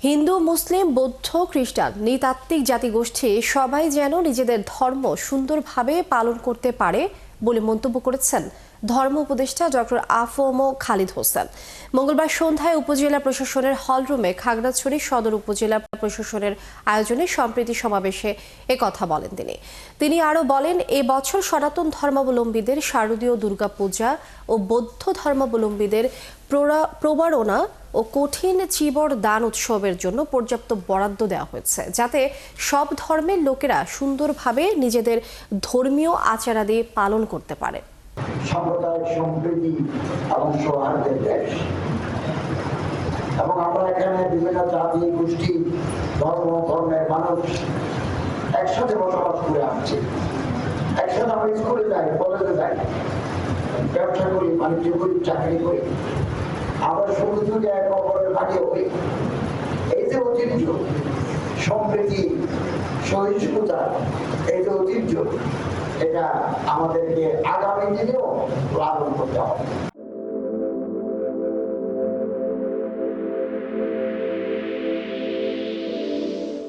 হিন্দু, মুসলিম, বৌদ্ধ, খ্রিস্টান নৃতাত্ত্বিক জাতিগোষ্ঠী সবাই যেন নিজেদের ধর্ম সুন্দরভাবে পালন করতে পারে বলে মন্তব্য করেছেন ধর্ম উপদেষ্টা ডক্টর আ.ফ.ম. খালিদ হোসেন। মঙ্গলবার সন্ধ্যায় উপজেলা প্রশাসনের হলরুমে খাগড়াছড়ি সদর উপজেলা প্রশাসনের আয়োজনে সম্প্রীতি সমাবেশে একথা বলেন তিনি আরও বলেন, এ বছর সনাতন ধর্মাবলম্বীদের শারদীয় দুর্গাপূজা ও বৌদ্ধ ধর্মাবলম্বীদের প্রবারণা ও কঠিন চীবর দান উৎসবের জন্য পর্যাপ্ত বরাদ্দ দেওয়া হয়েছে, যাতে সব ধর্মের লোকেরা সুন্দরভাবে নিজেদের ধর্মীয় আচারাদি পালন করতে পারে। সাম্প্রদায়িক সম্প্রীতি এবং সৌহার্দ্যের দেশ, এবং আমরা এখানে বিভিন্ন জাতি, গোষ্ঠী, ধর্মের মানুষ একসাথে বসবাস করে আসছি। একসাথে আমরা স্কুলে যাই, কলেজে যাই, ব্যবসা করি, বাণিজ্য করি, চাকরি করি, আবার সুখ দুঃখে এক অপরের ভাগে হই। এই যে ঐতিহ্য, সম্প্রীতি, সহিষ্ণুতা, এই যে ঐতিহ্য, এটা আমাদেরকে আগামী দিনেও লালন করতে হবে।